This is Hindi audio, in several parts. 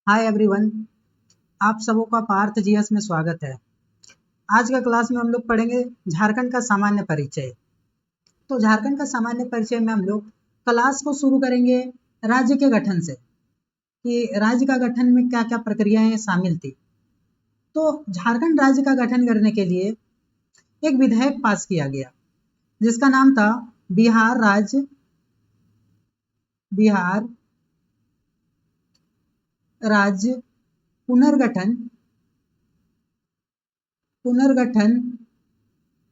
हाय एवरीवन, आप सबों का पार्थ जीएस में स्वागत है। आज का क्लास में हम लोग पढ़ेंगे झारखंड का सामान्य परिचय। तो झारखंड का सामान्य परिचय में हम लोग क्लास को शुरू करेंगे राज्य के गठन से, कि राज्य का गठन में क्या क्या प्रक्रियाएं शामिल थी। तो झारखंड राज्य का गठन करने के लिए एक विधेयक पास किया गया जिसका नाम था बिहार राज्य पुनर्गठन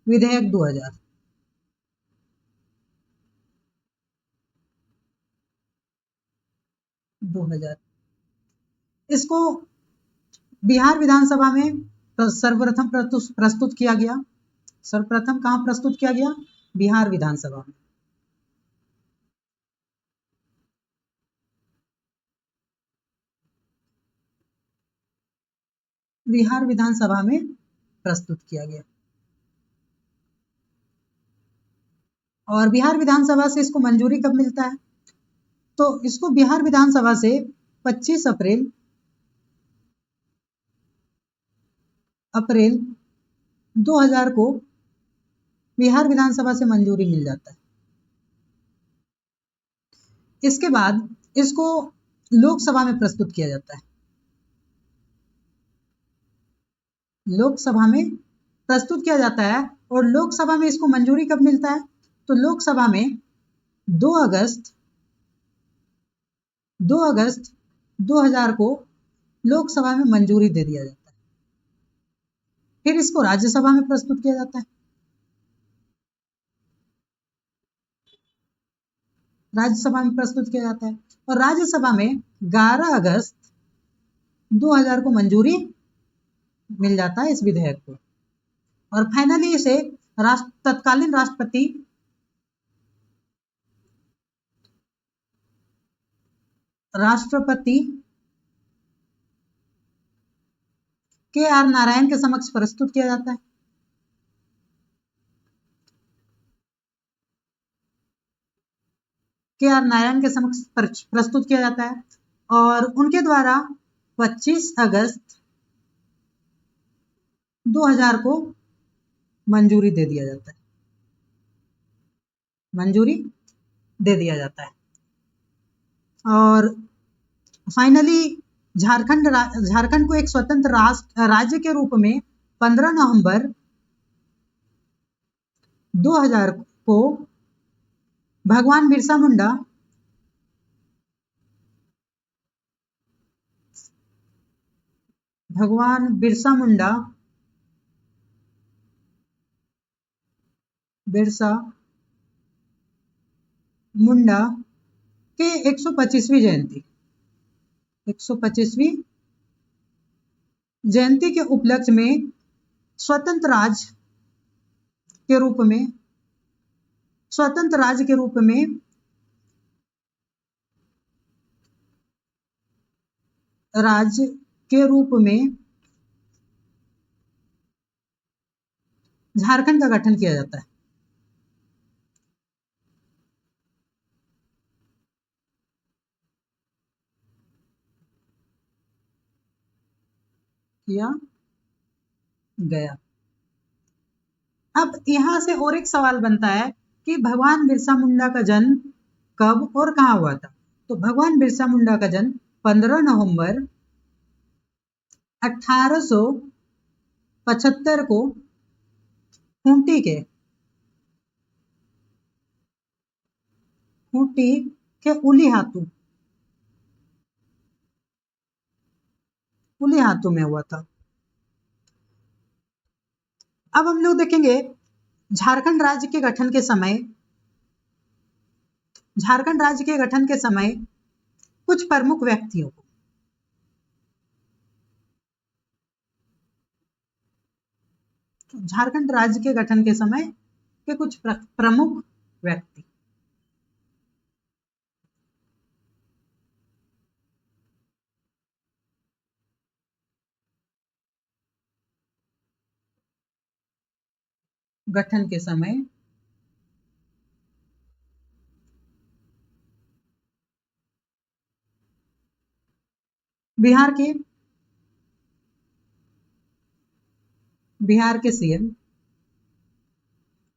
विधेयक 2000। इसको बिहार विधानसभा में सर्वप्रथम प्रस्तुत किया गया। सर्वप्रथम कहाँ प्रस्तुत किया गया? बिहार विधानसभा में। बिहार विधानसभा में प्रस्तुत किया गया और बिहार विधानसभा से इसको मंजूरी कब मिलता है? तो इसको बिहार विधानसभा से 25 अप्रैल 2000 को बिहार विधानसभा से मंजूरी मिल जाता है। इसके बाद इसको लोकसभा में प्रस्तुत किया जाता है। लोकसभा में प्रस्तुत किया जाता है और लोकसभा में इसको मंजूरी कब मिलता है? तो लोकसभा में 2 अगस्त 2000 को लोकसभा में मंजूरी दे दिया जाता है। फिर इसको राज्यसभा में प्रस्तुत किया जाता है। राज्यसभा में प्रस्तुत किया जाता है और राज्यसभा में 11 अगस्त 2000 को मंजूरी मिल जाता है इस विधेयक को। और फाइनली इसे तत्कालीन राष्ट्रपति के.आर. नारायण के समक्ष प्रस्तुत किया जाता है। के.आर. नारायण के समक्ष प्रस्तुत किया जाता है और उनके द्वारा 25 अगस्त 2000 को मंजूरी दे दिया जाता है। और फाइनली झारखंड को एक स्वतंत्र राज्य के रूप में 15 नवंबर 2000 को भगवान बिरसा मुंडा के 125वीं जयंती के उपलक्ष्य में स्वतंत्र राज्य के रूप में झारखंड का गठन किया जाता है। किया गया। अब यहां से और एक सवाल बनता है कि भगवान बिरसा मुंडा का जन्म कब और कहां हुआ था? तो भगवान बिरसा मुंडा का जन्म 15 नवंबर 1875 को खूंटी के उलीहातू में हुआ था। अब हम लोग देखेंगे झारखंड राज्य के गठन के समय कुछ प्रमुख व्यक्तियों को। झारखंड राज्य के गठन के समय के कुछ प्रमुख व्यक्ति। गठन के समय बिहार के सीएम,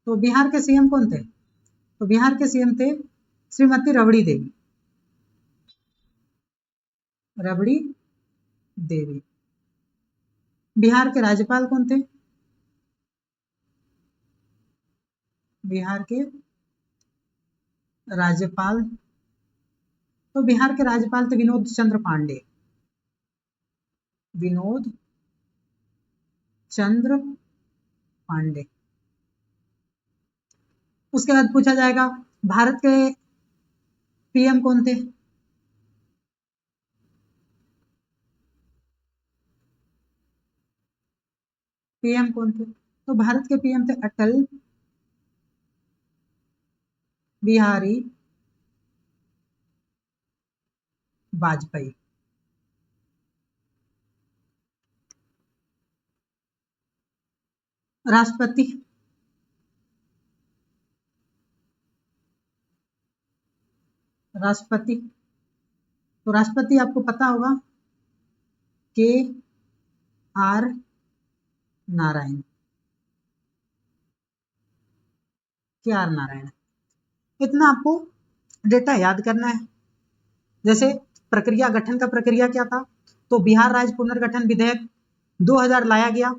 तो बिहार के सीएम कौन थे? तो बिहार के सीएम थे श्रीमती रबड़ी देवी। रबड़ी देवी। बिहार के राज्यपाल कौन थे? बिहार के राज्यपाल, तो बिहार के राज्यपाल थे विनोद चंद्र पांडे। विनोद चंद्र पांडे। उसके बाद पूछा जाएगा भारत के पीएम कौन थे? पीएम कौन थे? तो भारत के पीएम थे अटल बिहारी वाजपेयी। राष्ट्रपति, राष्ट्रपति, तो राष्ट्रपति आपको पता होगा के आर नारायण। के आर नारायण। इतना आपको डेटा याद करना है। जैसे प्रक्रिया, गठन का प्रक्रिया क्या था? तो बिहार राज्य पुनर्गठन विधेयक 2000 लाया गया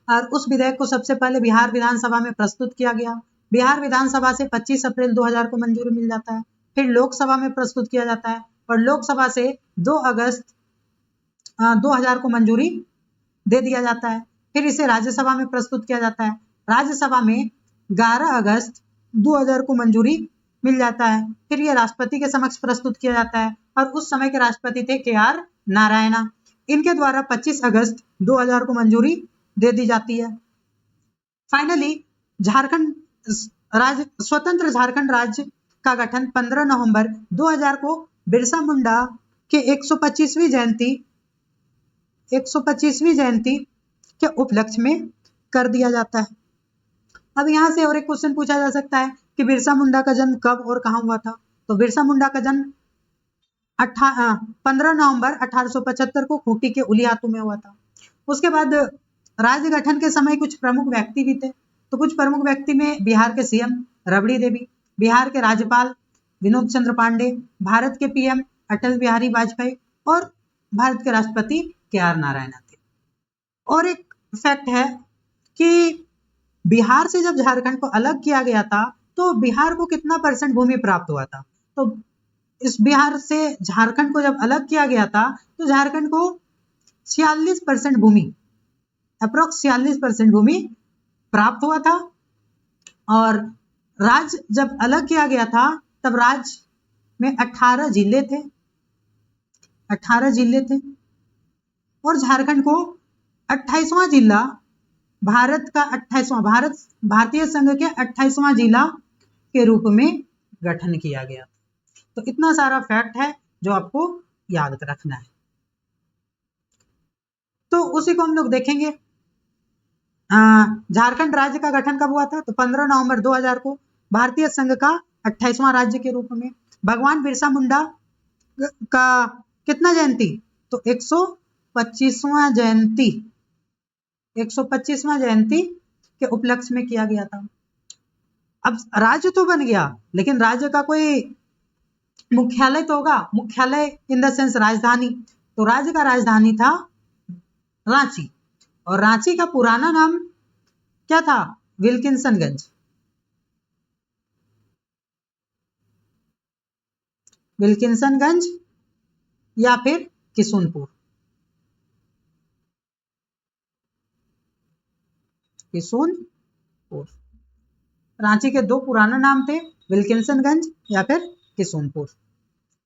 और उस विधेयक को सबसे पहले बिहार विधानसभा में प्रस्तुत किया गया। बिहार विधानसभा से 25 अप्रैल 2000 को मंजूरी मिल जाता है। फिर लोकसभा में प्रस्तुत किया जाता है और लोकसभा से 2 अगस्त 2000 को मंजूरी दे दिया जाता है। फिर इसे राज्यसभा में प्रस्तुत किया जाता है। राज्यसभा में 11 अगस्त 2000 को मंजूरी मिल जाता है। फिर ये राष्ट्रपति के समक्ष प्रस्तुत किया जाता है और उस समय के राष्ट्रपति थे के आर नारायणा। इनके द्वारा 25 अगस्त 2000 को मंजूरी दे दी जाती है। फाइनली झारखंड राज्य, स्वतंत्र झारखंड राज्य का गठन 15 नवंबर 2000 को बिरसा मुंडा के 125वीं जयंती के उपलक्ष्य में कर दिया जाता है। अब यहाँ से और एक क्वेश्चन पूछा जा सकता है कि बिरसा मुंडा का जन्म कब और कहाँ हुआ था? तो बिरसा मुंडा का जन्म 15 नवंबर 1875 को खूंटी के उलियातू में हुआ था। उसके बाद राज्य गठन के समय कुछ प्रमुख व्यक्ति भी थे। तो कुछ प्रमुख व्यक्ति में बिहार के सीएम रबड़ी देवी, बिहार के राज्यपाल विनोद चंद्र पांडे, भारत के पीएम अटल बिहारी वाजपेयी और भारत के राष्ट्रपति के आर नारायण थे। और एक फैक्ट है कि बिहार से जब झारखंड को अलग किया गया था तो बिहार को कितना % भूमि प्राप्त हुआ था? तो इस बिहार से झारखंड को जब अलग किया गया था तो झारखंड को 46% भूमि, अप्रोक्स 46% भूमि प्राप्त हुआ था। और राज्य जब अलग किया गया था तब राज्य में 18 जिले थे, 18 जिले थे और झारखंड को 28वां जिला, भारत का 28वां, भारतीय संघ के 28वां जिला के रूप में गठन किया गया। तो इतना सारा फैक्ट है जो आपको याद रखना है। तो उसी को हम लोग देखेंगे। झारखंड राज्य का गठन कब हुआ था? तो 15 नवंबर 2000 को भारतीय संघ का 28वां राज्य के रूप में। भगवान बिरसा मुंडा का कितना जयंती? तो 125वां जयंती, 125वां जयंती के उपलक्ष्य में किया गया था। अब राज्य तो बन गया लेकिन राज्य का कोई मुख्यालय तो होगा, मुख्यालय इन द सेंस राजधानी। तो राज्य का राजधानी था रांची और रांची का पुराना नाम क्या था? विल्किंसनगंज। विल्किंसनगंज या फिर किशुनपुर। किशुनपुर। रांची के 2 पुराने नाम थे, विल्किंसनगंज या फिर किशुनपुर।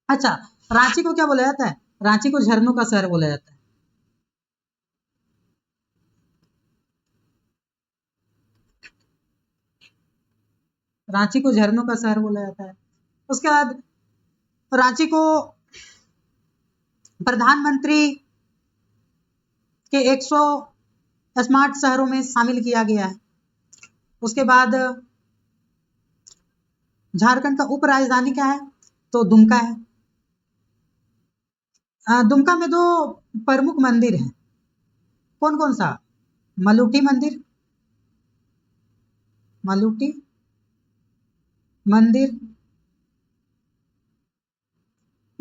अच्छा, रांची को क्या बोला जाता है? रांची को झरनों का शहर बोला जाता है। रांची को झरनों का शहर बोला जाता है। उसके बाद रांची को प्रधानमंत्री के 100 स्मार्ट शहरों में शामिल किया गया है। उसके बाद झारखंड का उप राजधानी क्या है? तो दुमका है। दुमका में दो प्रमुख मंदिर हैं, कौन कौन सा? मलूटी मंदिर, मलूटी मंदिर,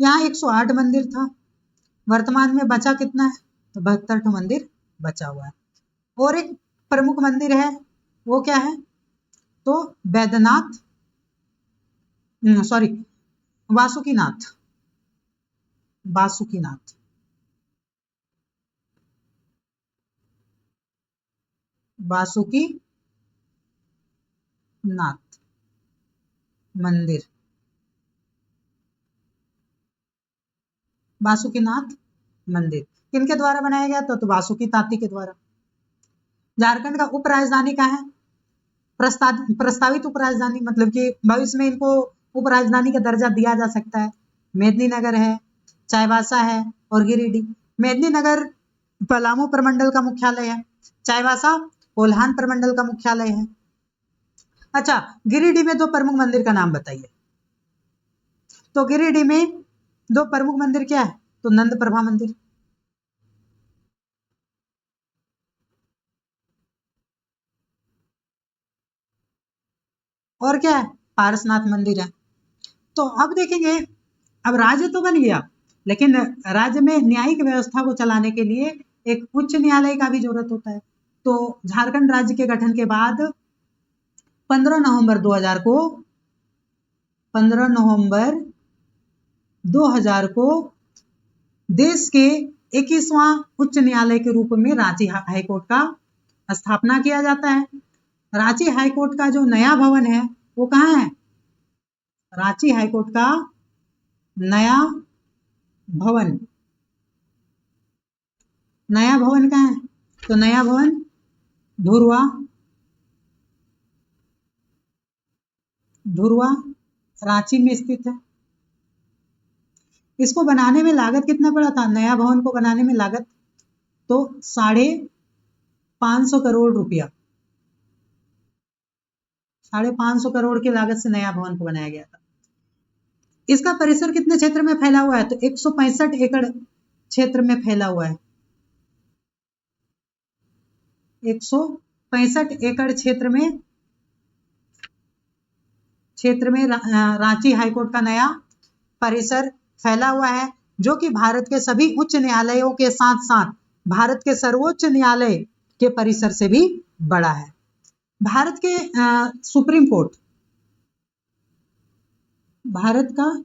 यहाँ 108 मंदिर था, वर्तमान में बचा कितना है? तो 72 मंदिर बचा हुआ है। और एक प्रमुख मंदिर है, वो क्या है? तो बैद्यनाथ, सॉरी, वासुकीनाथ, वासुकीनाथ, वासुकी नाथ मंदिर, वासुकीनाथ मंदिर किनके द्वारा बनाया गया था? तो वासुकी ताती के द्वारा। झारखंड का उप राजधानी कहाँ है? प्रस्तावित उप राजधानी, मतलब कि भविष्य में इनको उप राजधानी का दर्जा दिया जा सकता है। मेदिनीनगर है, चाईबासा है और गिरिडीह। मेदिनीनगर पलामू प्रमंडल का मुख्यालय है, चाईबासा कोल्हान प्रमंडल का मुख्यालय है। अच्छा, गिरिडीह में दो प्रमुख मंदिर का नाम बताइए। तो गिरिडीह में दो प्रमुख मंदिर क्या है? तो नंद प्रभा मंदिर, और क्या है? पारसनाथ मंदिर है। तो अब देखेंगे, अब राज्य तो बन गया, लेकिन राज्य में न्यायिक व्यवस्था को चलाने के लिए एक उच्च न्यायालय का भी जरूरत होता है। तो झारखंड राज्य के गठन के बाद 15 नवंबर 2000 को 15 नवंबर 2000 को देश के 21वां उच्च न्यायालय के रूप में रांची हाईकोर्ट का स्थापना किया जाता है। रांची हाईकोर्ट का जो नया भवन है वो कहाँ है? रांची हाईकोर्ट का नया भवन, नया भवन कहाँ है? तो नया भवन धुरवा, धुरवा रांची में स्थित है। इसको बनाने में लागत कितना पड़ा था? नया भवन को बनाने में लागत तो 550 करोड़ रुपया, 550 करोड़ की लागत से नया भवन को बनाया गया था। इसका परिसर कितने क्षेत्र में फैला हुआ है? तो 165 एकड़ क्षेत्र में फैला हुआ है। 165 एकड़ क्षेत्र में रांची हाईकोर्ट का नया परिसर फैला हुआ है, जो कि भारत के सभी उच्च न्यायालयों के साथ साथ भारत के सर्वोच्च न्यायालय के परिसर से भी बड़ा है। भारत के सुप्रीम कोर्ट, भारत का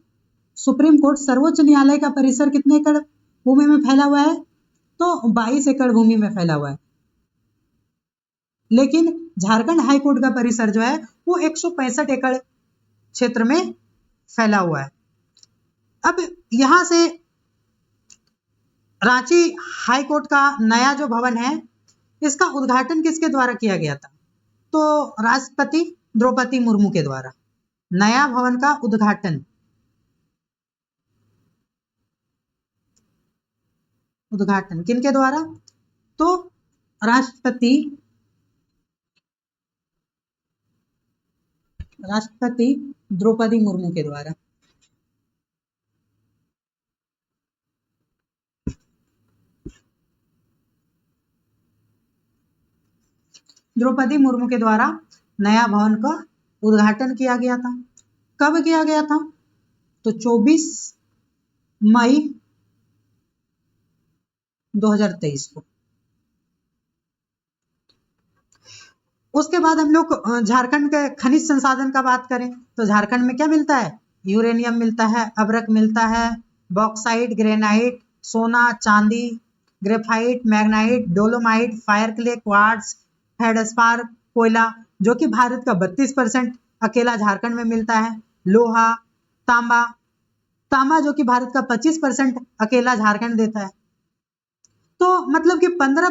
सुप्रीम कोर्ट सर्वोच्च न्यायालय का परिसर कितने एकड़ भूमि में फैला हुआ है? तो 22 एकड़ भूमि में फैला हुआ है। लेकिन झारखंड हाईकोर्ट का परिसर जो है वो 165 एकड़ क्षेत्र में फैला हुआ है। अब यहां से रांची हाईकोर्ट का नया जो भवन है, इसका उद्घाटन किसके द्वारा किया गया था? तो राष्ट्रपति द्रौपदी मुर्मू के द्वारा। नया भवन का उद्घाटन, उद्घाटन किनके द्वारा? तो राष्ट्रपति द्रौपदी मुर्मू के द्वारा। द्रौपदी मुर्मू के द्वारा नया भवन का उद्घाटन किया गया था। कब किया गया था? तो 24 मई 2023 को। उसके बाद हम लोग झारखंड के खनिज संसाधन का बात करें तो झारखंड में क्या मिलता है? यूरेनियम मिलता है, अभ्रक मिलता है, बॉक्साइट, ग्रेनाइट, सोना, चांदी, graphite, magnetite, dolomite, fire clay, quartz, feldspar, कोयला, जो कि भारत का 32% अकेला झारखंड में मिलता है। लोहा, तांबा, तांबा जो कि भारत का 25% अकेला झारखंड देता है। तो मतलब कि 15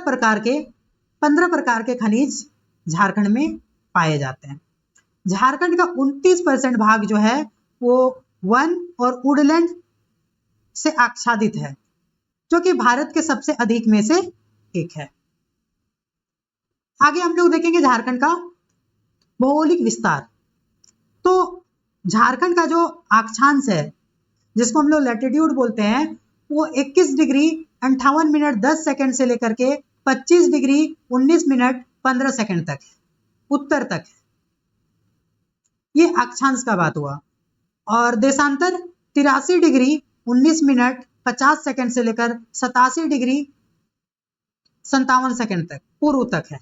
प्रकार के खनिज झारखंड में पाए जाते हैं। झारखंड का 29% भाग जो है वो वन और वुडलैंड से आच्छादित है, जो कि भारत के सबसे अधिक में से एक है। आगे हम लोग देखेंगे झारखंड का भौगोलिक विस्तार। तो झारखंड का जो अक्षांश है, जिसको हम लोग लैटिट्यूड बोलते हैं, वो 21 डिग्री 58 मिनट 10 सेकंड से लेकर के 25 डिग्री 19 मिनट 15 सेकंड तक है, उत्तर तक है। ये अक्षांश का बात हुआ। और देशांतर 83 डिग्री 19 मिनट 50 सेकंड से लेकर 87 डिग्री 57 सेकंड तक पूर्व तक है।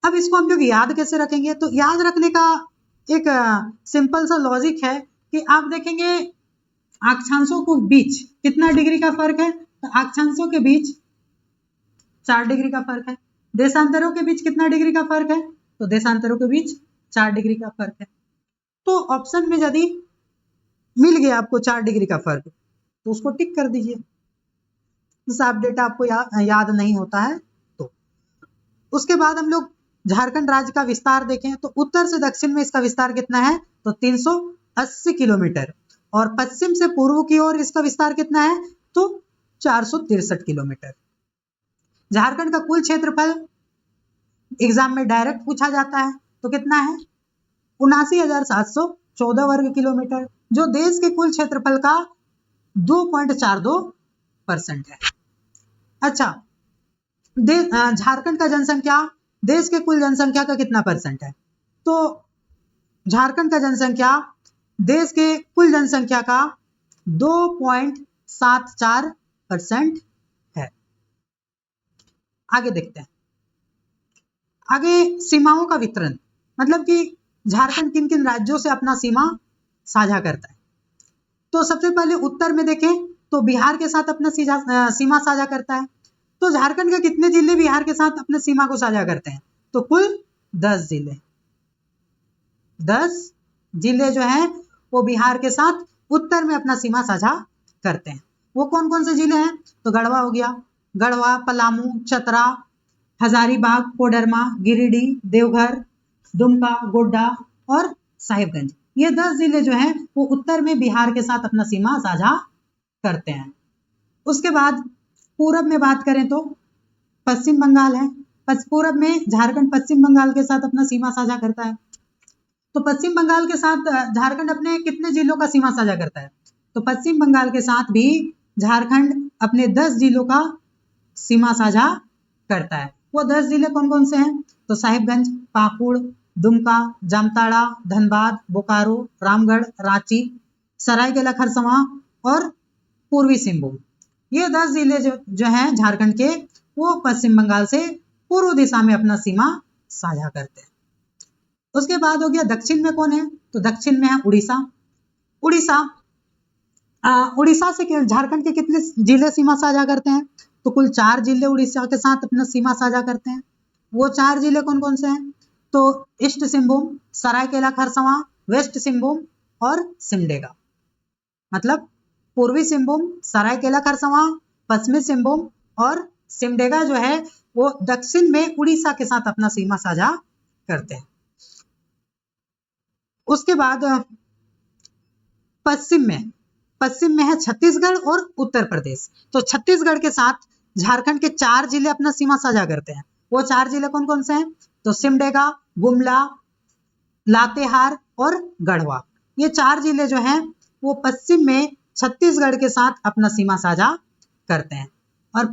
अब इसको हम लोग याद कैसे रखेंगे? तो याद रखने का एक सिंपल सा लॉजिक है कि आप देखेंगे अक्षांशों के बीच कितना डिग्री का फर्क है? तो अक्षांशों के बीच 4 डिग्री का फर्क है। देशांतरों के बीच कितना डिग्री का फर्क है? तो देशांतरों के बीच 4 डिग्री का फर्क है। तो ऑप्शन में यदि मिल गया आपको 4 डिग्री का फर्क तो उसको टिक कर दीजिए। साफ डेटा आपको याद नहीं होता है तो। उसके बाद हम लोग झारखंड राज्य का विस्तार देखें तो उत्तर से दक्षिण में इसका विस्तार कितना है? तो 380 किलोमीटर। और पश्चिम से पूर्व की ओर इसका विस्तार कितना है? तो 463 किलोमीटर। झारखंड का कुल क्षेत्रफल एग्जाम में डायरेक्ट पूछा जाता है तो कितना है? 79,714 वर्ग किलोमीटर, जो देश के कुल क्षेत्रफल का 2.42% है। अच्छा, झारखंड का जनसंख्या देश के कुल जनसंख्या का कितना परसेंट है? तो झारखंड का जनसंख्या देश के कुल जनसंख्या का 2.74% है। आगे देखते हैं। आगे सीमाओं का वितरण, मतलब कि झारखंड किन किन राज्यों से अपना सीमा साझा करता है। तो सबसे पहले उत्तर में देखें तो बिहार के साथ अपना सीमा साझा करता है। तो झारखंड के कितने जिले बिहार के साथ अपने सीमा को साझा करते हैं? तो कुल 10 जिले। 10 जिले जो हैं वो बिहार के साथ उत्तर में अपना सीमा साझा करते हैं। वो कौन कौन से जिले हैं? तो गढ़वा हो गया, गढ़वा, पलामू, चतरा, हजारीबाग, कोडरमा, गिरिडीह, देवघर, दुमका, गोड्डा और साहिबगंज। ये 10 जिले जो हैं वो उत्तर में बिहार के साथ अपना सीमा साझा करते हैं। उसके बाद पूरब में बात करें तो पश्चिम बंगाल है। पूरब में झारखंड पश्चिम बंगाल के साथ अपना सीमा साझा करता है। तो पश्चिम बंगाल के साथ झारखंड अपने कितने जिलों का सीमा साझा करता है? तो पश्चिम बंगाल के साथ भी झारखंड अपने 10 जिलों का सीमा साझा करता है। वो 10 जिले कौन कौन से हैं? तो साहिबगंज, पाकुड़, दुमका, जामताड़ा, धनबाद, बोकारो, रामगढ़, रांची, सरायकेला खरसावां और पूर्वी सिंहभूम। ये 10 जिले जो हैं झारखंड के, वो पश्चिम बंगाल से पूर्व दिशा में अपना सीमा साझा करते हैं। उसके बाद हो गया दक्षिण में कौन है? तो दक्षिण में है उड़ीसा। उड़ीसा उड़ीसा से झारखंड के कितने जिले सीमा साझा करते हैं? तो कुल 4 जिले उड़ीसा के साथ अपना सीमा साझा करते हैं। वो 4 जिले कौन कौन से हैं? तो ईस्ट सिंहभूम, सरायकेला खरसावां, वेस्ट सिंहभूम और सिमडेगा। मतलब पूर्वी सिंहभूम, सरायकेला खरसावां, पश्चिमी सिंहभूम और सिमडेगा जो है वो दक्षिण में उड़ीसा के साथ अपना सीमा साझा करते हैं। उसके बाद पश्चिम में है छत्तीसगढ़ और उत्तर प्रदेश। तो छत्तीसगढ़ के साथ झारखंड के 4 जिले अपना सीमा साझा करते हैं। वो 4 जिले कौन कौन से हैं? तो सिमडेगा, गुमला, लातेहार और गढ़वा। ये 4 जिले जो हैं वो पश्चिम में छत्तीसगढ़ के साथ अपना सीमा साझा करते हैं। और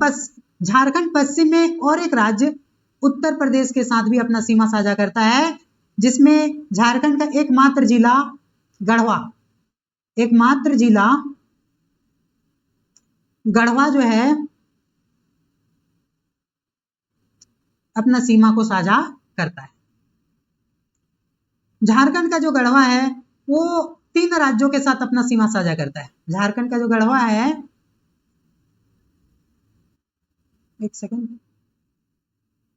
झारखंड पश्चिम में और एक राज्य उत्तर प्रदेश के साथ भी अपना सीमा साझा करता है, जिसमें झारखंड का एकमात्र जिला गढ़वा, एकमात्र जिला गढ़वा जो है अपना सीमा को साझा करता है। झारखंड का जो गढ़वा है वो 3 राज्यों के साथ अपना सीमा साझा करता है। झारखंड का जो गढ़वा है, एक सेकंड,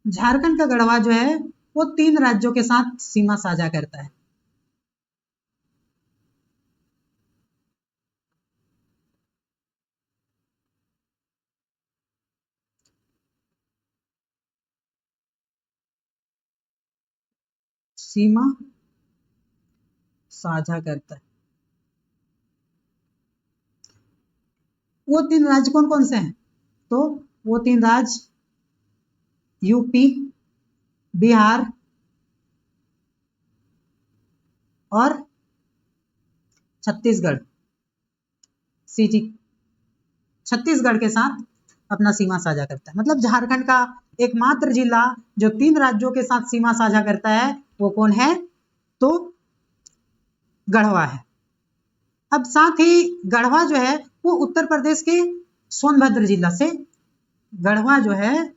झारखंड का गढ़वा जो है वो 3 राज्यों के साथ सीमा साझा करता है। सीमा साझा करता है। वो 3 राज्य कौन कौन से हैं? तो वो 3 राज्य यूपी, बिहार और छत्तीसगढ़। सीटी छत्तीसगढ़ के साथ अपना सीमा साझा करता है। मतलब झारखंड का एकमात्र जिला जो 3 राज्यों के साथ सीमा साझा करता है वो कौन है? तो गढ़वा है। अब साथ ही गढ़वा जो है वो उत्तर प्रदेश के सोनभद्र जिला से, गढ़वा जो है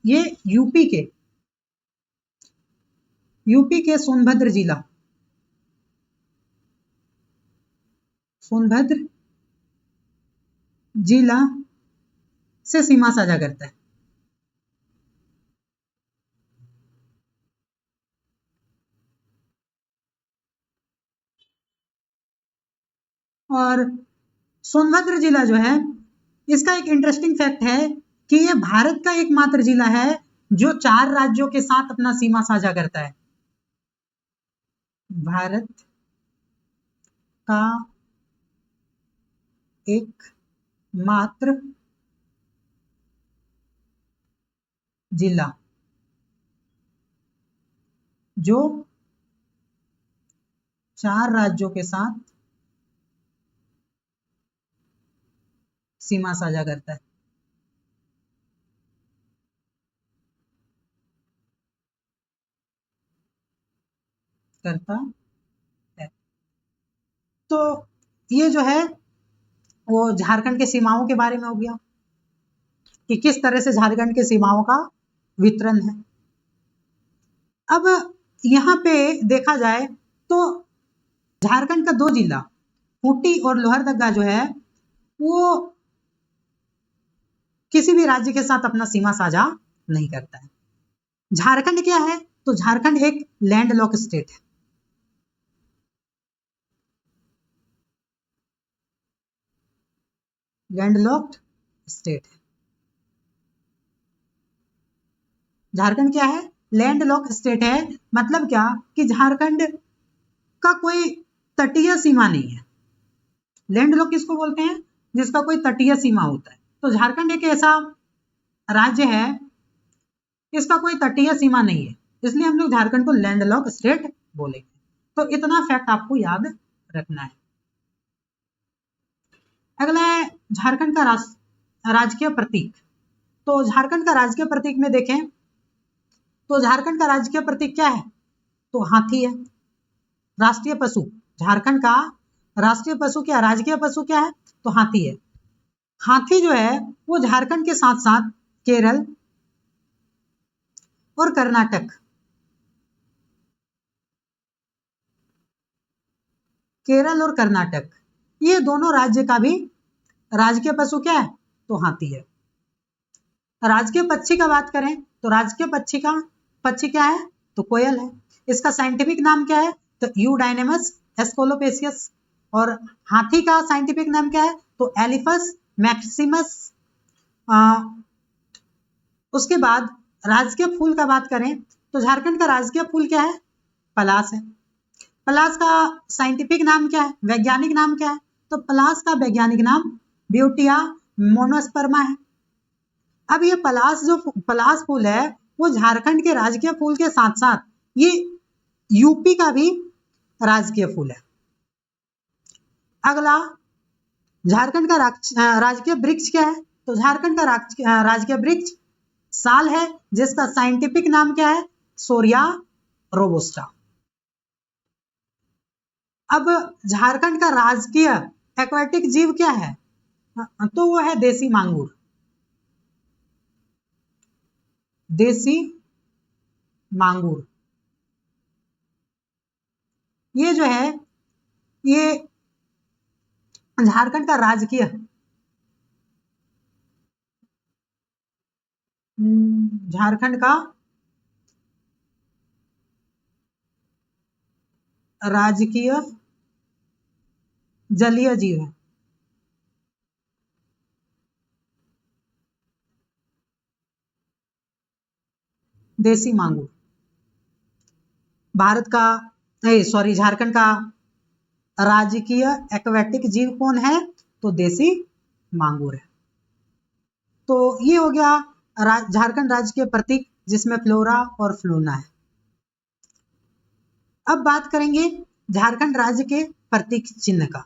ये यूपी के सोनभद्र जिला से सीमा साझा करता है। और सोनभद्र जिला जो है, इसका एक इंटरेस्टिंग फैक्ट है कि ये भारत का एकमात्र जिला है जो 4 राज्यों के साथ अपना सीमा साझा करता है। भारत का एकमात्र जिला जो 4 राज्यों के साथ सीमा साझा करता है। तो ये जो है वो झारखंड के सीमाओं के बारे में हो गया कि किस तरह से झारखंड के सीमाओं का वितरण है। अब यहाँ पे देखा जाए तो झारखंड का 2 जिला खूंटी और लोहरदगा जो है वो किसी भी राज्य के साथ अपना सीमा साझा नहीं करता है। झारखंड क्या है? तो झारखंड एक लैंडलॉक स्टेट है। लैंडलॉक्ड स्टेट है झारखंड। क्या है? लैंडलॉक स्टेट है। मतलब क्या कि झारखंड का कोई तटीय सीमा नहीं है। लैंडलॉक किसको बोलते हैं? जिसका कोई तटीय सीमा होता है। तो झारखंड एक ऐसा राज्य है इसका कोई तटीय सीमा नहीं है, इसलिए हम लोग झारखंड को लैंडलॉक स्टेट बोलेंगे। तो इतना फैक्ट आपको याद रखना है। अगला है झारखंड का राजकीय प्रतीक। तो झारखंड का राजकीय प्रतीक में देखें तो झारखंड का राजकीय प्रतीक क्या है? तो हाथी है। राष्ट्रीय पशु, झारखंड का राष्ट्रीय पशु क्या, राजकीय पशु क्या है? तो हाथी है। हाथी जो है वो झारखंड के साथ साथ केरल और कर्नाटक, ये दोनों राज्य का भी राजकीय पशु क्या है? तो हाथी है। राजकीय पक्षी का बात करें तो राजकीय पक्षी क्या है? तो कोयल है। इसका साइंटिफिक नाम क्या है? तो यूडाइनेमस एस्कोलोपेसियस। और हाथी का साइंटिफिक नाम क्या है? तो एलिफस मैक्सिमस। उसके बाद राजकीय फूल का बात करें तो झारखंड का राजकीय फूल क्या है? पलास है। पलास का साइंटिफिक नाम क्या है, वैज्ञानिक नाम क्या है? तो पलास का वैज्ञानिक नाम ब्यूटिया मोनोस्पर्मा है। अब ये पलास फूल है वो झारखंड के राजकीय फूल के साथ साथ ये यूपी का भी राजकीय फूल है। अगला झारखंड का राजकीय वृक्ष क्या है? तो झारखंड का राजकीय वृक्ष साल है, जिसका साइंटिफिक नाम क्या है? सोरिया रोबोस्टा। अब झारखंड का राजकीय एक्वाटिक जीव क्या है? तो वो है देसी मांगुर। देसी मांगुर ये जो है ये झारखंड का राजकीय झारखंड का राजकीय जलीय जीव है। देसी मांगुर झारखंड का राजकीय एक्वेटिक जीव कौन है? तो देसी मांगुर है। तो ये हो गया झारखंड राज्य के प्रतीक जिसमें फ्लोरा और फ्लोना है। अब बात करेंगे झारखंड राज्य के प्रतीक चिन्ह का।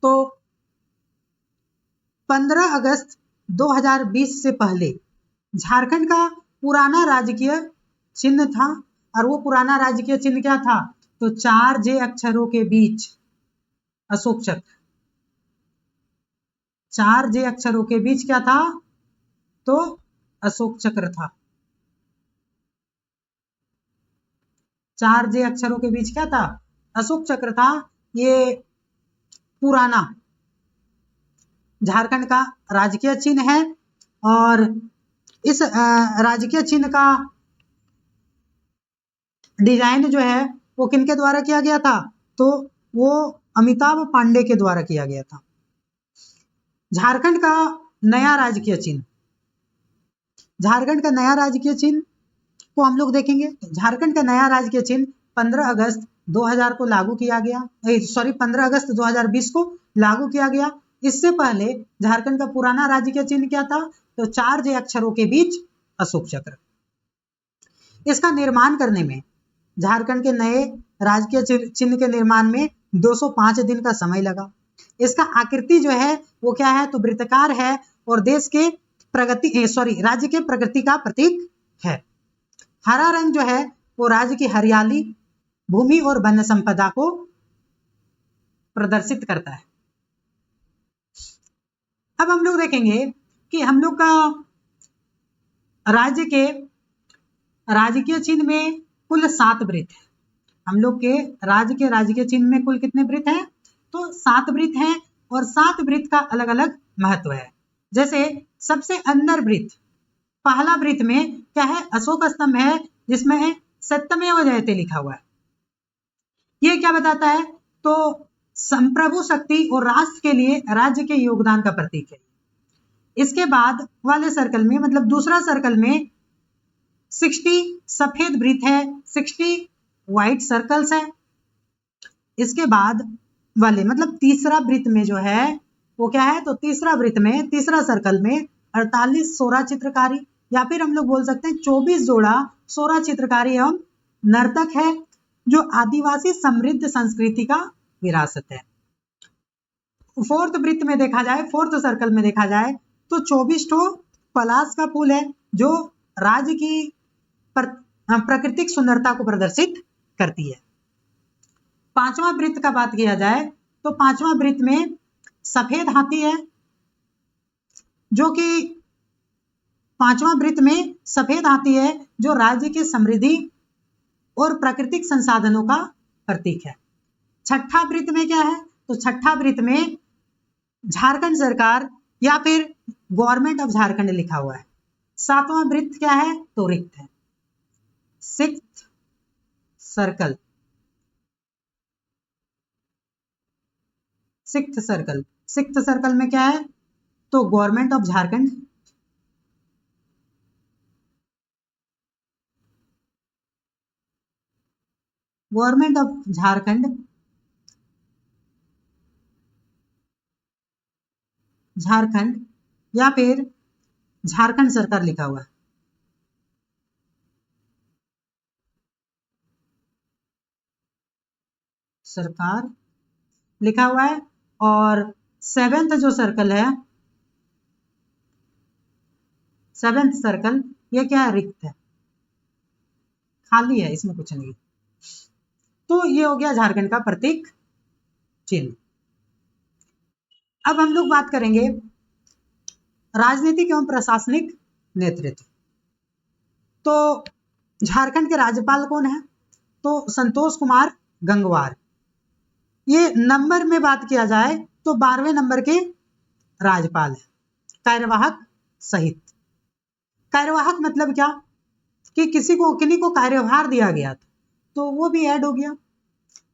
तो 15 अगस्त 2020 से पहले झारखंड का पुराना राजकीय चिन्ह था, और वो पुराना राजकीय चिन्ह क्या था? तो 4 जे अक्षरों के बीच अशोक चक्र। 4 जे अक्षरों के बीच क्या था? तो अशोक चक्र था। 4 जे अक्षरों के बीच क्या था? अशोक चक्र था। ये पुराना झारखंड का राजकीय चिन्ह है, और इस राजकीय चिन्ह का डिजाइन जो है वो किनके द्वारा किया गया था? तो वो अमिताभ पांडे के द्वारा किया गया था। झारखंड का नया राजकीय चिन्ह, झारखंड का नया राजकीय चिन्ह को हम लोग देखेंगे। झारखंड का नया राजकीय चिन्ह 15 अगस्त 2000 को लागू किया गया, 15 अगस्त 2020 को लागू किया गया। इससे पहले झारखंड का पुराना राजकीय चिन्ह क्या था? तो 4 जे अक्षरों के बीच अशोक चक्र। इसका निर्माण करने में, झारखंड के नए राजकीय चिन्ह के निर्माण में 205 दिन का समय लगा। इसका आकृति जो है वो क्या है? तो वृत्ताकार है, और देश के राज्य के प्रगति का प्रतीक है। हरा रंग जो है वो राज्य की हरियाली, भूमि और वन्य संपदा को प्रदर्शित करता है। अब हम लोग देखेंगे कि हम लोग का राज्य के राजकीय चिन्ह में कुल 7 वृत्त है। हम लोग के राज्य के राजकीय चिन्ह में कुल कितने वृत्त हैं? तो 7 वृत्त हैं, और 7 वृत्त का अलग अलग महत्व है। जैसे सबसे अंदर वृत्त, पहला वृत्त में क्या है? अशोक स्तंभ है, जिसमें सत्यमेव जयते लिखा हुआ है। ये क्या बताता है? तो संप्रभु शक्ति और राष्ट्र के लिए राज्य के योगदान का प्रतीक है। इसके बाद वाले सर्कल में, मतलब दूसरा सर्कल में 60 सफेद वृत्त है, 60 व्हाइट सर्कल्स है। इसके बाद वाले, मतलब तीसरा वृत्त में जो है वो क्या है? तो तीसरा वृत्त में, तीसरा सर्कल में 48 सोरा चित्रकारी, या फिर हम लोग बोल सकते हैं 24 जोड़ा सोरा चित्रकारी एवं नर्तक है, जो आदिवासी समृद्ध संस्कृति का विरासत है। फोर्थ वृत्त में देखा जाए, फोर्थ सर्कल में देखा जाए तो 24 ठो पलाश का फूल है, जो राज्य की प्राकृतिक सुंदरता को प्रदर्शित करती है। पांचवा वृत्त का बात किया जाए तो पांचवा वृत्त में सफेद हाथी है, जो कि पांचवा वृत्त में सफेद हाथी है, जो राज्य की समृद्धि और प्राकृतिक संसाधनों का प्रतीक है। छठा वृत्त में क्या है? तो छठा वृत्त में झारखंड सरकार या फिर गवर्नमेंट ऑफ झारखंड लिखा हुआ है। सातवां वृत्त क्या है? तो रिक्त है। Sixth circle, sixth circle, sixth circle में क्या है? तो government of Jharkhand. Government of Jharkhand, Jharkhand या फिर झारखंड सरकार लिखा हुआ है। सरकार लिखा हुआ है। और सेवेंथ जो सर्कल है, सेवेंथ सर्कल, ये क्या है? रिक्त है, खाली है, इसमें कुछ नहीं। तो ये हो गया झारखंड का प्रतीक चिन्ह। अब हम लोग बात करेंगे राजनीतिक एवं प्रशासनिक नेतृत्व। तो झारखंड के राज्यपाल कौन है? तो संतोष कुमार गंगवार। ये नंबर में बात किया जाए तो 12वें नंबर के राज्यपाल है, कार्यवाहक सहित। कार्यवाहक मतलब क्या? कि किन्हीं को कार्यभार दिया गया था, तो वो भी ऐड हो गया।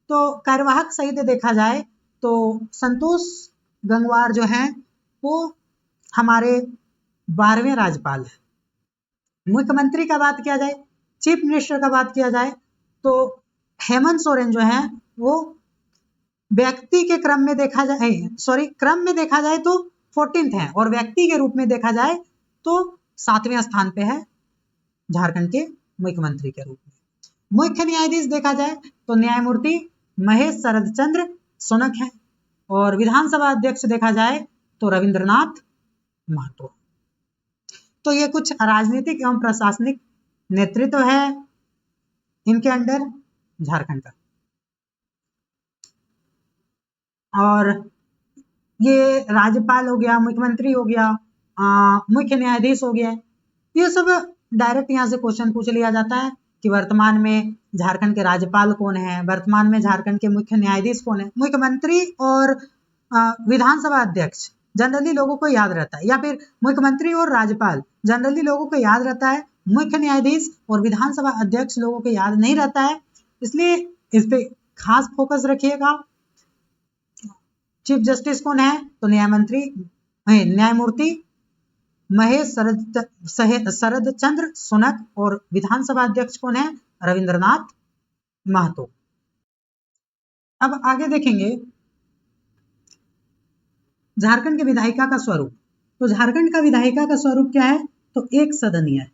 तो कार्यवाहक सहित देखा जाए तो संतोष गंगवार जो है वो हमारे 12वें राज्यपाल है। मुख्यमंत्री का बात किया जाए, चीफ मिनिस्टर का बात किया जाए तो हेमंत सोरेन जो है वो व्यक्ति के क्रम में देखा जाए, क्रम में देखा जाए तो 14th है, और व्यक्ति के रूप में देखा जाए तो 7वें स्थान पे है झारखंड के मुख्यमंत्री के रूप में। मुख्य न्यायाधीश देखा जाए तो न्यायमूर्ति महेश शरद चंद्र सोनक है, और विधानसभा अध्यक्ष देखा जाए तो रविंद्रनाथ महतो। तो ये कुछ राजनीतिक एवं प्रशासनिक नेतृत्व है इनके अंडर झारखंड का। और ये राज्यपाल हो गया, मुख्यमंत्री हो गया, मुख्य न्यायाधीश हो गया, ये सब डायरेक्ट यहाँ से क्वेश्चन पूछ लिया जाता है कि वर्तमान में झारखंड के राज्यपाल कौन है, वर्तमान में झारखंड के मुख्य न्यायाधीश कौन है। मुख्यमंत्री और विधानसभा अध्यक्ष जनरली लोगों को याद रहता है, या फिर मुख्यमंत्री और राज्यपाल जनरली लोगों को याद रहता है, मुख्य न्यायाधीश और विधानसभा अध्यक्ष लोगों को याद नहीं रहता है, इसलिए इस पे खास फोकस रखिएगा। चीफ जस्टिस कौन है, तो न्यायमूर्ति महेश शरद चंद्र सुनक, और विधानसभा अध्यक्ष कौन है, रविंद्रनाथ महतो। अब आगे देखेंगे झारखंड के विधायिका का स्वरूप। तो झारखंड का विधायिका का स्वरूप क्या है, तो एक सदनीय है।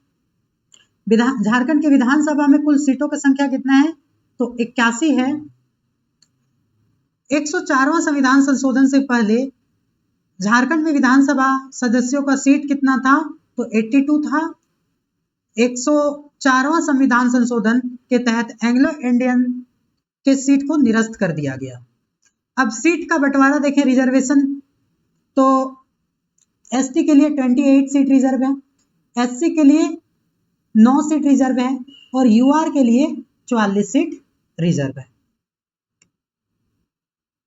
झारखंड के विधानसभा में कुल सीटों की संख्या कितना है, तो 81 है। 104वां संविधान संशोधन से पहले झारखंड में विधानसभा सदस्यों का सीट कितना था, तो 82 था। 104वां संविधान संशोधन के तहत एंग्लो इंडियन के सीट को निरस्त कर दिया गया। अब सीट का बंटवारा देखें, रिजर्वेशन, तो एसटी के लिए 28 सीट रिजर्व है, एससी के लिए 9 सीट रिजर्व है, और यूआर के लिए 44 सीट रिजर्व है।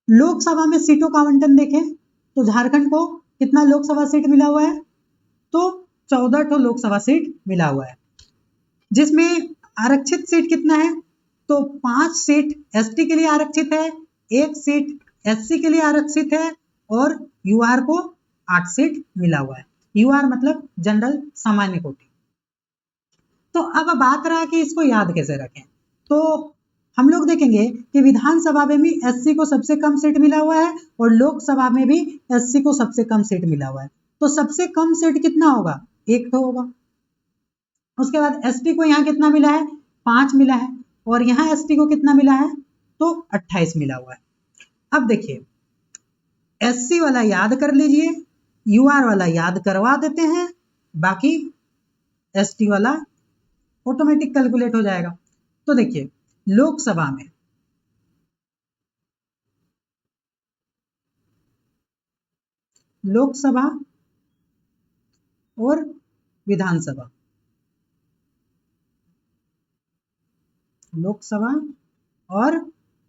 लोकसभा में सीटों का आवंटन देखें तो झारखंड को कितना लोकसभा सीट मिला हुआ है, तो 14 ठो लोकसभा सीट मिला हुआ है, जिसमें आरक्षित सीट कितना है, तो 5 सीट एसटी के लिए आरक्षित है, 1 सीट एससी के लिए आरक्षित है, और यूआर को 8 सीट मिला हुआ है। यूआर मतलब जनरल सामान्य कोटि। तो अब बात रहा कि इसको याद कैसे रखें, तो हम लोग देखेंगे कि विधानसभा में भी एससी को सबसे कम सीट मिला हुआ है, और लोकसभा में भी एससी को सबसे कम सीट मिला हुआ है। तो सबसे कम सीट कितना होगा, 1 तो होगा। उसके बाद एसटी को यहाँ कितना मिला है, 5 मिला है, और यहाँ एसटी को कितना मिला है, तो 28 मिला हुआ है। अब देखिए, एससी वाला याद कर लीजिए, यूआर वाला याद करवा देते हैं, बाकी एसटी वाला ऑटोमेटिक कैलकुलेट हो जाएगा। तो देखिए, लोकसभा में लोकसभा और विधानसभा, लोकसभा और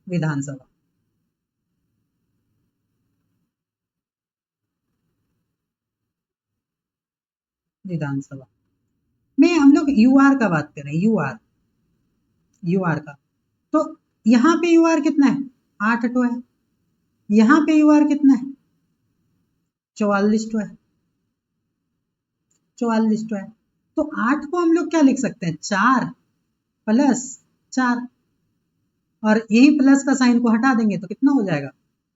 विधानसभा, विधानसभा में हम लोग यूआर का बात करें, यूआर का, तो यहाँ पे यूआर कितना है, 8 ठो है। यहाँ पे यूआर कितना है, 44 ठो है, 44 ठो है। तो 8 को हम लोग क्या लिख सकते हैं, 4 प्लस 4, और यही प्लस का साइन को हटा देंगे तो कितना हो जाएगा,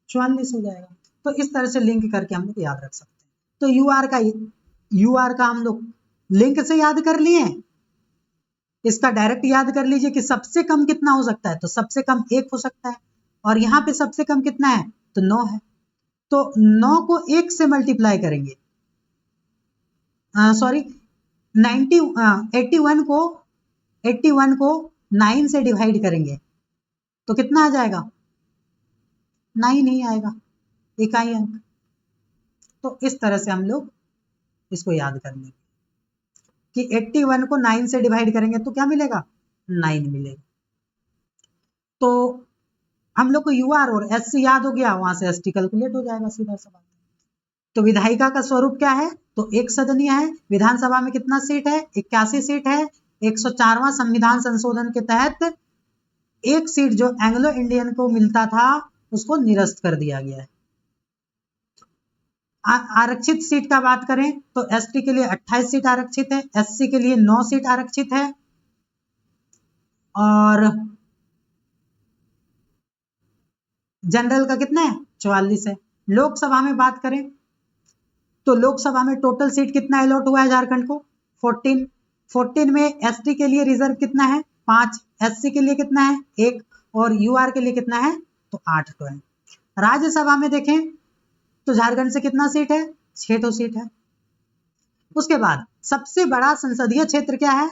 44 हो जाएगा। तो इस तरह से लिंक करके हम लोग याद रख सकते हैं। तो यूआर का हम लोग लिंक से याद कर लिए, इसका डायरेक्ट याद कर लीजिए कि सबसे कम कितना हो सकता है, तो सबसे कम 1 हो सकता है, और यहाँ पे सबसे कम कितना है, तो 9 है। तो 9 को 1 से मल्टीप्लाई करेंगे, सॉरी 81 को 9 से डिवाइड करेंगे तो कितना आ जाएगा, 9 नहीं आएगा, इकाई अंक। तो इस तरह से हम लोग इसको याद कर लेंगे कि 81 को 9 से डिवाइड करेंगे तो क्या मिलेगा, 9 मिलेगा। तो हम लोग को यूआर और एससी याद हो गया, वहां से एसटी कैलकुलेट हो जाएगा सीधा सवाल। तो विधायिका का स्वरूप क्या है, तो एक सदनीय है। विधानसभा में कितना सीट है, 81 सीट है। 104वां संविधान संशोधन के तहत 1 सीट जो एंग्लो इंडियन को मिलता था उसको निरस्त कर दिया गया है। आरक्षित सीट का बात करें तो एसटी के लिए 28 सीट आरक्षित है, एससी के लिए 9 सीट आरक्षित है, और जनरल का कितना है, 44 है। लोकसभा में बात करें तो लोकसभा में टोटल सीट कितना अलॉट हुआ है झारखंड को, 14 में एसटी के लिए रिजर्व कितना है, 5, एससी के लिए कितना है, 1, और यूआर के लिए कितना है, तो 8 तो है। राज्यसभा में देखें तो झारखंड से कितना सीट है? 6 तो सीट है। उसके बाद सबसे बड़ा संसदीय क्षेत्र क्या है?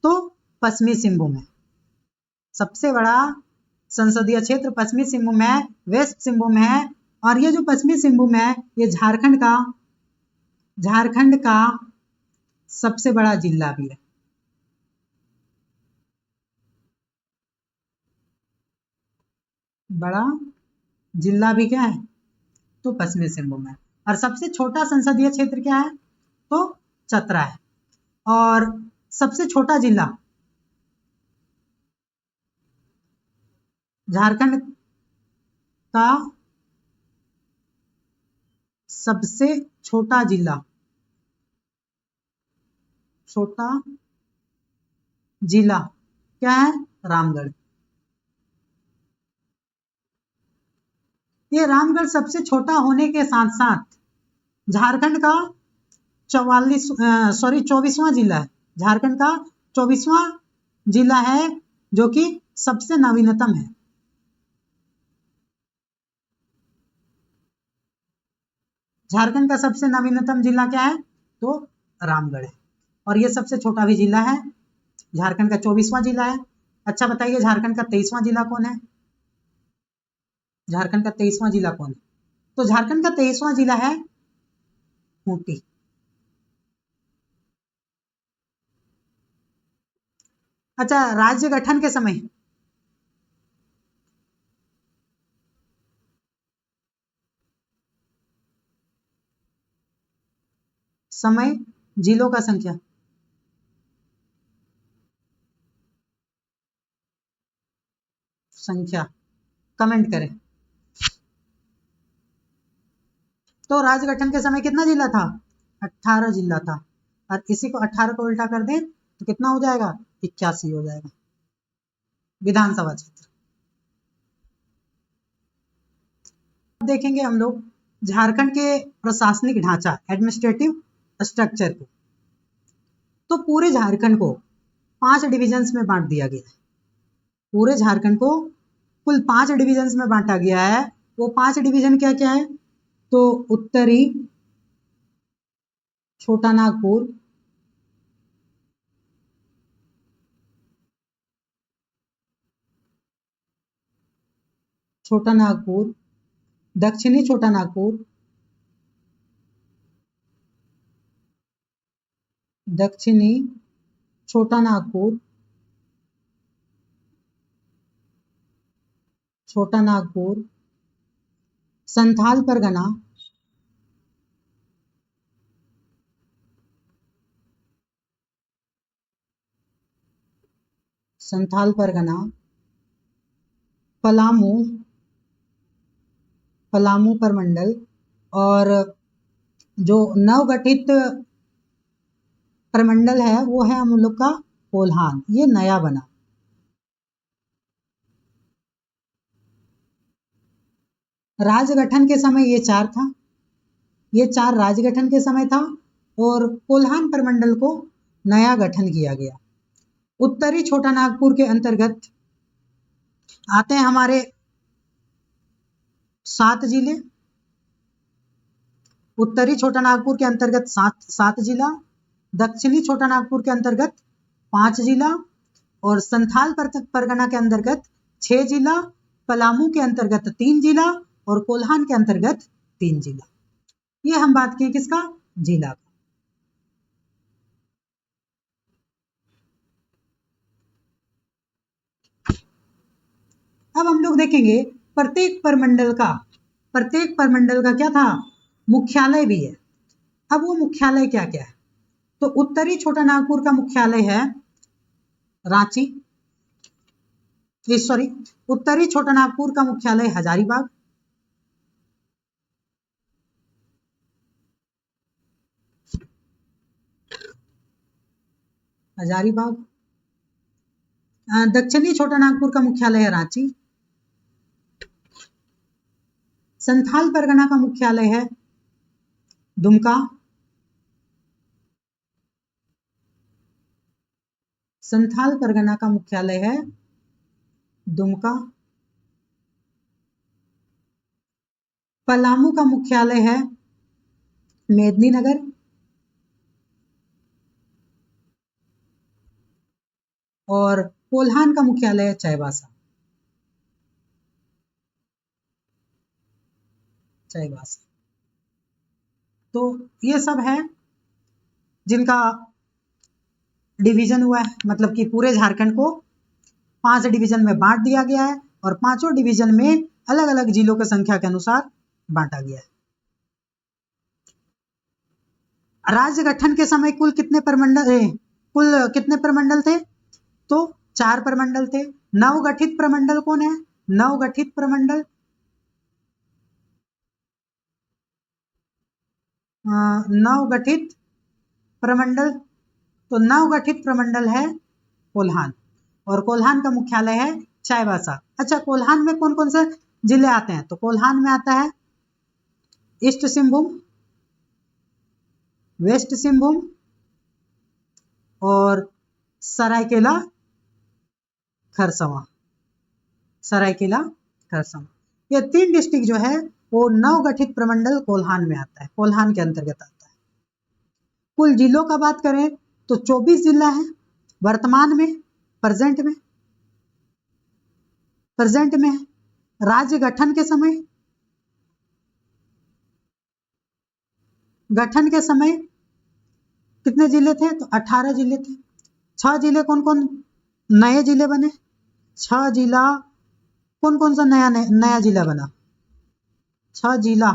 तो पश्चिमी सिंहभूम है। सबसे बड़ा संसदीय क्षेत्र पश्चिमी सिंहभूम है, वेस्ट सिंहभूम है। और ये जो पश्चिमी सिंहभूम है ये झारखंड का सबसे बड़ा जिला भी है। बड़ा जिला भी क्या है? तो पश्चिमी सिंहभूम है। और सबसे छोटा संसदीय क्षेत्र क्या है? तो चतरा है। और सबसे छोटा जिला झारखंड का सबसे छोटा जिला क्या है? रामगढ़। ये रामगढ़ सबसे छोटा होने के साथ साथ झारखंड का 24वां जिला है। झारखंड का 24वां जिला है जो कि सबसे नवीनतम है। झारखंड का सबसे नवीनतम जिला क्या है? तो रामगढ़ है। और ये सबसे छोटा भी जिला है। झारखंड का 24वां जिला है। अच्छा बताइए, झारखंड का 23वां जिला कौन है? झारखंड का 23वां जिला कौन है? तो झारखंड का 23वां जिला है खूंटी। अच्छा, राज्य गठन के समय जिलों का संख्या कमेंट करें। तो राज्य गठन के समय कितना जिला था? 18 जिला था। और इसी को 18 को उल्टा कर दें तो कितना हो जाएगा? 81 हो जाएगा विधानसभा क्षेत्र। देखेंगे हम लोग झारखंड के प्रशासनिक ढांचा, एडमिनिस्ट्रेटिव स्ट्रक्चर को। तो पूरे झारखंड को 5 डिविजन्स में बांट दिया गया है। पूरे झारखंड को कुल 5 डिविजन्स में बांटा गया है। वो 5 डिवीजन क्या क्या है? तो उत्तरी छोटा नागपुर, छोटा नागपुर, दक्षिणी छोटा नागपुर, दक्षिणी छोटा नागपुर, छोटा नागपुर, संथाल परगना, संथाल परगना, पलामू, पलामू परमंडल। और जो नवगठित प्रमंडल है वो है हम लोग का कोल्हान, ये नया बना। राज्य गठन के समय ये 4 था। ये 4 राज्य गठन के समय था। और कोल्हान प्रमंडल को नया गठन किया गया। उत्तरी छोटा नागपुर के अंतर्गत आते हैं हमारे 7 जिले। उत्तरी छोटा नागपुर के अंतर्गत 7 जिला, दक्षिणी छोटा नागपुर के अंतर्गत 5 जिला, और संथाल परगना के अंतर्गत 6 जिला, पलामू के अंतर्गत 3 जिला और कोल्हान के अंतर्गत 3 जिला। ये हम बात किए किसका? जिला का। अब हम लोग देखेंगे प्रत्येक परमंडल का क्या था? मुख्यालय भी है। अब वो मुख्यालय क्या क्या है? तो उत्तरी छोटा नागपुर का मुख्यालय है रांची। उत्तरी छोटा नागपुर का मुख्यालय हजारीबाग। दक्षिणी छोटा नागपुर का मुख्यालय है रांची। संथाल परगना का मुख्यालय है दुमका। संथाल परगना का मुख्यालय है दुमका। पलामू का मुख्यालय है मेदिनीनगर। और कोल्हान का मुख्यालय है चाईबासा। चाईबासा। तो ये सब है जिनका डिवीजन हुआ है, मतलब कि पूरे झारखंड को 5 डिवीजन में बांट दिया गया है और पांचों डिवीजन में अलग अलग जिलों की संख्या के अनुसार बांटा गया है। राज्य गठन के समय कुल कितने प्रमंडल थे? तो 4 प्रमंडल थे। नवगठित प्रमंडल कौन है? नवगठित प्रमंडल नवगठित प्रमंडल तो नवगठित प्रमंडल है कोल्हान, और कोल्हान का मुख्यालय है चाईबासा। अच्छा, कोल्हान में कौन कौन से जिले आते हैं? तो कोल्हान में आता है ईस्ट सिंहभूम, वेस्ट सिंहभूम और सरायकेला खरसावां। सरायकेला खरसावां, ये 3 डिस्ट्रिक्ट जो है वो नवगठित प्रमंडल कोल्हान में आता है, कोल्हान के अंतर्गत आता है। कुल जिलों का बात करें तो 24 जिला है वर्तमान में, प्रेजेंट में है। राज्य गठन के समय कितने जिले थे? तो 18 जिले थे। 6 जिले कौन कौन नए जिले बने? 6 जिला कौन कौन सा नया जिला बना? 6 जिला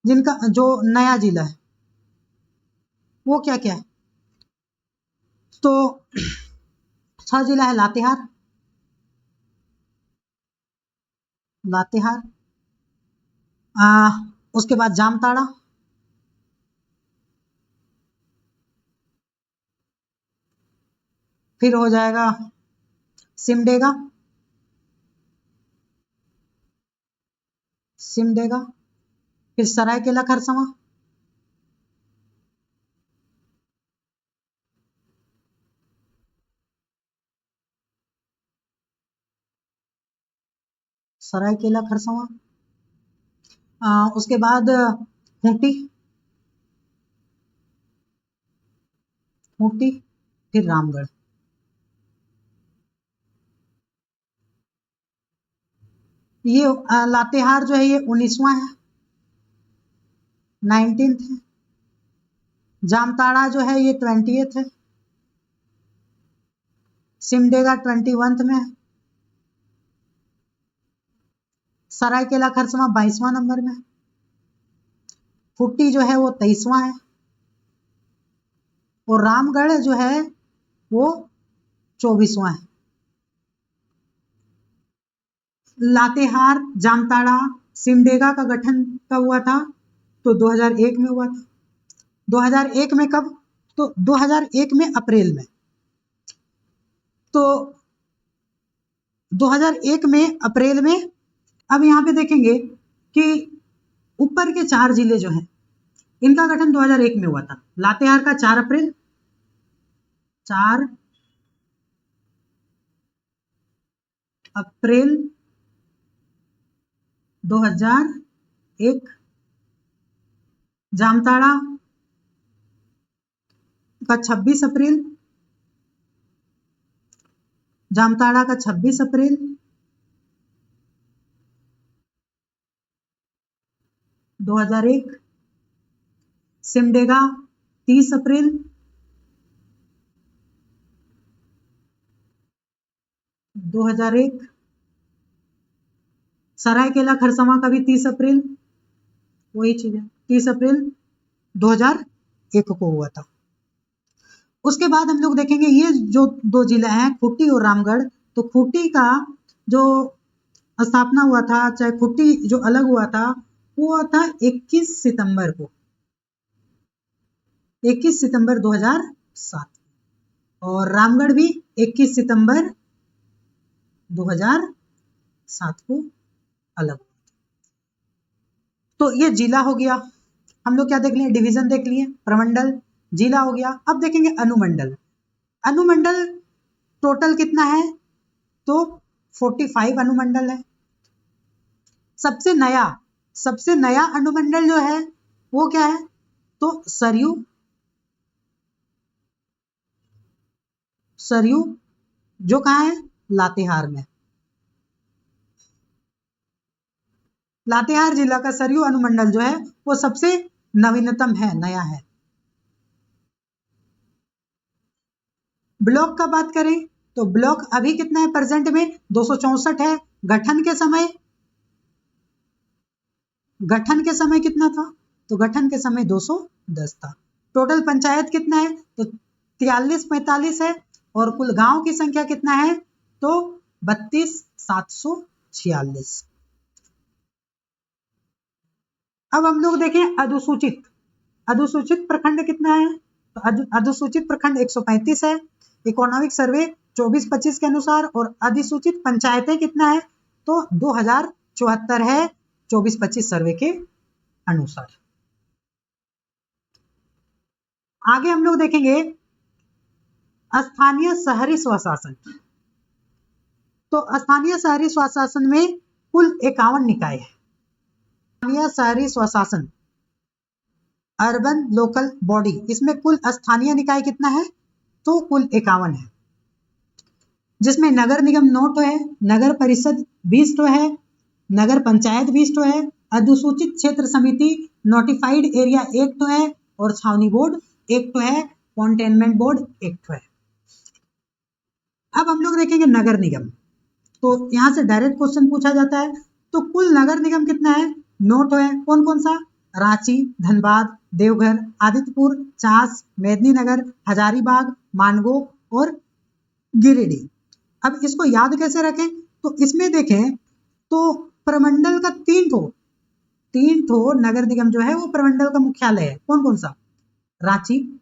जिनका जो नया जिला है वो क्या क्या है? तो 6 जिला है लातेहार, उसके बाद जामताड़ा, फिर हो जाएगा सिमडेगा, फिर सरायकेला खरसावां, सरायकेला खरसावां, उसके बाद खूंटी, फिर रामगढ़। ये लातेहार जो है ये 19वां है, 19th है। जामताड़ा जो है ये 20th है। सिमडेगा 21st में है। सरायकेला खरसावां 22वां नंबर में। खूंटी जो है वो 23वां है, और रामगढ़ जो है वो 24वां है। लातेहार, जामताड़ा, सिमडेगा का गठन कब हुआ था? तो 2001 में हुआ था। 2001 में कब? तो 2001 में अप्रैल में। तो 2001 में अप्रैल में। अब यहाँ पे देखेंगे कि ऊपर के 4 जिले जो हैं इनका गठन 2001 में हुआ था। लातेहार का 4 अप्रैल 2001। जामताड़ा का 26 अप्रैल 2001। सिमडेगा 30 अप्रैल 2001। सरायकेला खरसावां का भी 30 अप्रैल, वही चीज है, 30 अप्रैल 2001 को हुआ था। उसके बाद हम लोग देखेंगे ये जो 2 जिला हैं खूंटी और रामगढ़, तो खूंटी का जो स्थापना हुआ था, चाहे खूंटी जो अलग हुआ था वो हुआ था 21 सितंबर को, 21 सितंबर 2007। और रामगढ़ भी 21 सितंबर 2007 को अलग। तो ये जिला हो गया। हम लोग क्या देख लिए? डिवीजन देख लिए, प्रमंडल, जिला हो गया। अब देखेंगे अनुमंडल। अनुमंडल टोटल कितना है? तो 45 अनुमंडल है। सबसे नया अनुमंडल जो है वो क्या है? तो सरयू जो कहाँ है? लातेहार में। लातेहार जिला का सरयू अनुमंडल जो है वो सबसे नवीनतम है, नया है। ब्लॉक का बात करें तो ब्लॉक अभी कितना है प्रेजेंट में? 264 है। गठन के समय कितना था? तो गठन के समय 210 था। टोटल पंचायत कितना है? तो 4345 है। और कुल गांव की संख्या कितना है? तो 32,746। अब हम लोग देखें अधिसूचित प्रखंड कितना है? तो अधिसूचित प्रखंड 135 है। इकोनॉमिक सर्वे 24-25 के अनुसार। और अधिसूचित पंचायतें कितना है? तो 2074 है 24-25 सर्वे के अनुसार। आगे हम लोग देखेंगे स्थानीय शहरी स्वशासन। तो स्थानीय शहरी स्वशासन में कुल 51 निकाय है। स्थानीय शहरी स्वशासन अर्बन लोकल बॉडी, इसमें कुल स्थानीय निकाय कितना है? तो कुल 51 है, जिसमें नगर निगम 9 है, नगर परिषद 20 है, नगर पंचायत 20 है, अधिसूचित क्षेत्र समिति नोटिफाइड एरिया 1 है और छावनी बोर्ड 1 है, कंटेनमेंट बोर्ड 1 है। अब हम लोग देखेंगे नगर निगम। तो यहां से डायरेक्ट क्वेश्चन पूछा जाता है। तो कुल नगर निगम कितना है? 9 है। कौन कौन सा? रांची, धनबाद, देवघर, आदित्यपुर, चास, मेदिनीनगर, हजारीबाग, मानगो और गिरिडीह। अब इसको याद कैसे रखें? तो इसमें देखें तो प्रमंडल का 3 ठो नगर निगम जो है वो प्रमंडल का मुख्यालय है। कौन कौन सा? रांची,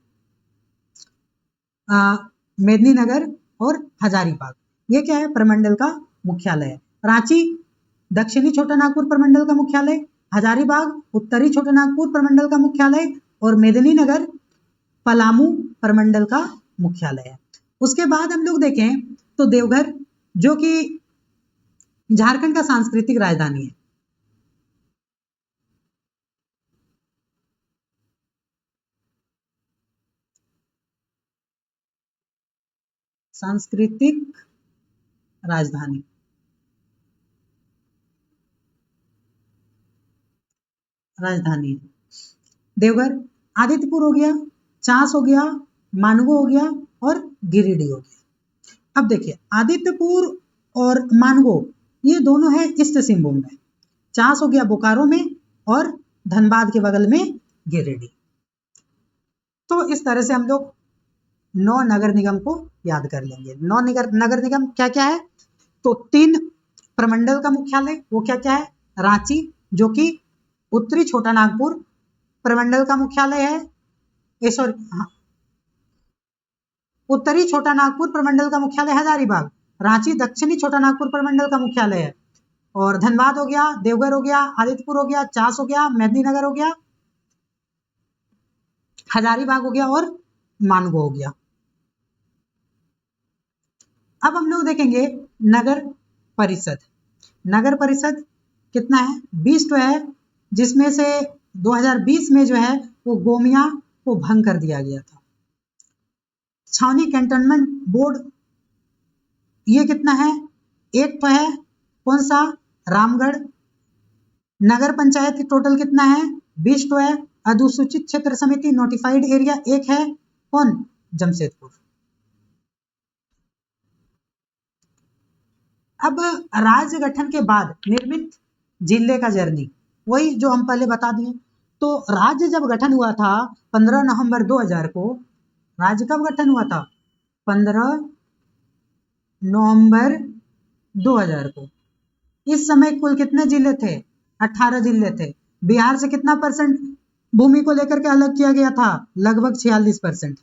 मेदिनीनगर और हजारीबाग। ये क्या है? प्रमंडल का मुख्यालय है। रांची दक्षिणी छोटा नागपुर प्रमंडल का मुख्यालय, हजारीबाग उत्तरी छोटा नागपुर प्रमंडल का मुख्यालय और मेदिनीनगर पलामू प्रमंडल का मुख्यालय है। उसके बाद हम लोग देखें तो देवघर जो कि झारखंड का सांस्कृतिक राजधानी है। सांस्कृतिक राजधानी देवघर, आदित्यपुर हो गया, चास हो गया, मानगो हो गया और गिरिडीह हो गया। अब देखिए आदित्यपुर और मानगो ये दोनों है ईस्ट सिंहभूम में, चास हो गया बोकारो में और धनबाद के बगल में गिरिडीह। तो इस तरह से हम लोग 9 नगर निगम को याद कर लेंगे। 9 नगर निगम क्या क्या है? तो 3 प्रमंडल का मुख्यालय, वो क्या क्या है? रांची जो कि उत्तरी छोटा नागपुर प्रमंडल का मुख्यालय है। सॉरी, उत्तरी छोटा नागपुर प्रमंडल का मुख्यालय हजारीबाग। रांची दक्षिणी छोटा नागपुर प्रमंडल का मुख्यालय है। और धनबाद हो गया, देवघर हो गया, आदित्यपुर हो गया, चास हो गया, मेदिनीनगर हो गया, हजारीबाग हो गया और मानगो हो गया। अब हम लोग देखेंगे नगर परिषद। नगर परिषद कितना है? 20 तो है, जिसमें से 2020 में जो है वो गोमिया को भंग कर दिया गया था। छावनी कैंटोनमेंट बोर्ड ये कितना है? 1 तो है। कौन सा? रामगढ़। नगर पंचायत की टोटल कितना है? 20 तो है। अधिसूचित क्षेत्र समिति नोटिफाइड एरिया 1 है। कौन? जमशेदपुर। अब राज्य गठन के बाद निर्मित जिले का जर्नी, वही जो हम पहले बता दिए। तो राज्य जब गठन हुआ था 15 नवंबर 2000 को, राज्य कब गठन हुआ था? 15 नवंबर 2000 को। इस समय कुल कितने जिले थे? 18 जिले थे। बिहार से कितना परसेंट भूमि को लेकर के अलग किया गया था? लगभग 46%।